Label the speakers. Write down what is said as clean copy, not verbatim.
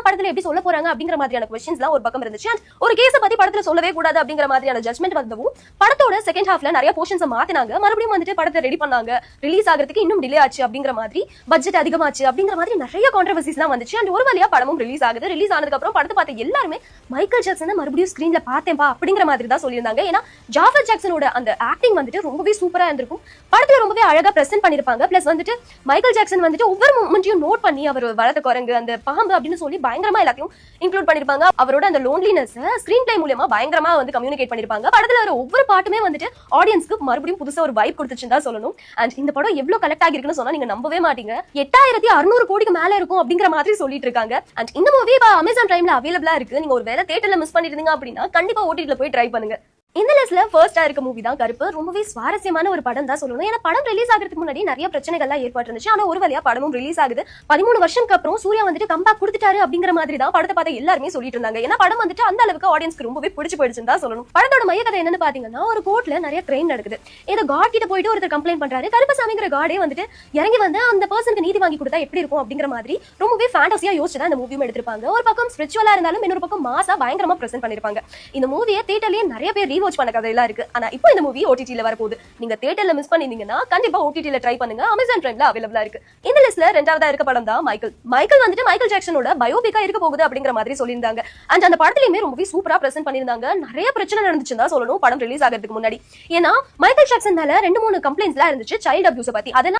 Speaker 1: படத்துல எப்படி சொல்ல போறாங்க அப்படிங்கிற மாதிரியான क्वेश्चंसலாம் ஒரு பக்கம் இருந்துச்சு. அண்ட் ஒரு கேஸ பத்தி படத்துல சொல்லவே கூடாது அப்படிங்கிற மாதிரியான ஜட்ஜ்மென்ட் வந்தவும் படத்தோட செகண்ட் ஹாஃப்ல நிறைய போர்ஷன்ஸ் மாத்தினாங்க. மறுபடியும் வந்துட்டு படத்தை ரெடி பண்ணாங்க. ரிலீஸ் ஆகிறதுக்கு இன்னும் டிலே ஆச்சு அப்படிங்கிற மாதிரி, பட்ஜெட் அதிகமாச்சு அப்படிங்கிற மாதிரி நிறைய கான்ட்ரோவர்சிஸ்லாம் வந்துச்சு. அண்ட் ஒரு வழியா படமும் ரிலீஸ் ஆகுது. ரிலீஸ் ஆனதுக்கு அப்புறம் படத்தை பார்த்த எல்லாருமே மைக்கேல் ஜாக்சனை மறுபடியும் ஸ்கிரீன்ல பார்த்தேன்பா அப்படிங்கிற மாதிரி தான் சொல்லியிருந்தாங்க. ஏன்னா ஜாஃபர் ஜாக்சனோட அந்த ஆக்டிங் வந்துட்டு ரொம்பவே சூப்பரா இருந்திருக்கும். படத்துல ரொம்பவே அழகா பிரசன்ட் பண்ணிருப்பாங்க. பிளஸ் வந்துட்டு மைக்கேல் ஜாக்சன் வந்துட்டு ஒவ்வொரு மூமெண்ட்டையும் நோட் பண்ணி அவர் வளர்த்த குரங்கு அந்த பாம்பு அப்படின்னு சொல்லி பயங்கரமா எல்லாத்தையும் இன்க்ளூட் பண்ணிருப்பாங்க. அவரோட அந்த லோன்லினஸ் ஸ்கிரீன் பிளே மூலமா பயங்கரமா வந்து கம்யூனிகேட் பண்ணிருப்பாங்க. படத்துல வர ஒவ்வொரு பாட்டுமே வந்துட்டு ஆடியன்ஸ்க்கு மறுபடியும் புதுசா ஒரு வைப் கொடுத்துச்சுன்னு தான் சொல்லணும். அண்ட் இந்த படம் எவ்வளவு கலெக்ட் ஆகிருக்குன்னு சொன்னா நீங்க நம்பவே மாட்டீங்க. 8600 கோடிக்கு மேல இருக்கும் அப்படிங்கிற மாதிரி சொல்லிட்டு இருக்காங்க. அண்ட் இந்த மூவி இப்ப அமேசான் பிரைம்ல அவைலபிளா இருக்கு. நீங்க ஒரு வேளை தியேட்டர்ல மிஸ் பண்ணிருந்தீங்க அப்படின்னா கண்டிப்பா ஓடிடில போய் ட்ரை பண்ணுங்க. இந்த லிஸ்ட்ல ஃபர்ஸ்டா இருக்க மூவி தான் கருப்பு. ரொம்பவே சுவாரஸ்யமான ஒரு படம் தான் சொல்லணும். ஏன்னா படம் ரிலீஸ் ஆகிறதுக்கு முன்னாடி நிறைய பிரச்சனைகள்லாம் ஏற்பட்டுருந்துச்சு. ஆனா ஒரு வழியா படமும் ரிலீஸ் ஆகுது. 13 வருஷத்துக்கு அப்புறம் சூர்யா வந்துட்டு கம்பேக் கொடுத்துட்டாரு அப்படிங்கிற மாதிரி தான் படத்தை பார்த்து எல்லாருமே சொல்லிட்டு இருந்தாங்க. ஏன்னா படம் வந்துட்டு அந்த அளவுக்கு ஆடியன்ஸ்க்கு ரொம்பவே பிடிச்சு போயிடுச்சுன்னு தான் சொல்லணும். படத்தோட மைய கதை என்னன்னு பாத்தீங்கன்னா, ஒரு கோர்ட்ல நிறைய கிரைம் நடக்குது. ஏதோ காட் கிட்ட போயிட்டு ஒருத்தர் கம்ப்ளைண்ட் பண்றாரு. கருப்பசாமிங்கிற காடே வந்துட்டு இறங்கி வந்து அந்த பர்சனுக்கு நீதி வாங்கி கொடுத்தா எப்படி இருக்கும் அப்படிங்கிற மாதிரி ரொம்பவே ஃபேண்டஸியா யோசிச்சு தான் இந்த மூவியும் எடுத்திருப்பாங்க. ஒரு பக்கம் ஸ்பிரிச்சுவலா இருந்தாலும் இன்னொரு பக்கம் மாசா பயங்கரமா பிரசன்ட் பண்ணிருப்பாங்க. இந்த மூவியை தியேட்டர்லயே நிறைய பேர் ரீவாட்ச் பண்ண கதையெல்லாம் இருக்கு. ஆனா இப்போ இந்த மூவி ஓடிடில வரப்போகுது. நீங்க தியேட்டர்ல மிஸ் பண்ணிருந்தீங்கன்னா கண்டிப்பா ஓடிடில ட்ரை பண்ணுங்க. அமேசான் பிரைம்ல அவைலபிளா இருக்கு. இந்த லிஸ்ட்ல ரெண்டாவதா இருக்க படம் தான் மைக்கேல். மைக்கேல் வந்துட்டு மைக்கேல் ஜாக்சனோட பயோபிக்கா இருக்க போகுது அப்படிங்கிற மாதிரி சொல்லியிருந்தாங்க. அண்ட் அந்த படத்துலயுமே ரொம்பவே சூப்பரா பிரசன்ட் பண்ணியிருந்தாங்க. நிறைய பிரச்சனை நடந்துச்சுன்னு தான் சொல்லணும் படம் ரிலீஸ் ஆகிறதுக்கு முன்னாடி. ஏன்னா மைக்கேல் ஜாக்சன் மேல 2-3 கம்ப்ளைண்ட்ஸ்லாம் இருந்துச்சு சைல்ட் அபியூஸ் பத்தி. அதெல்லாம்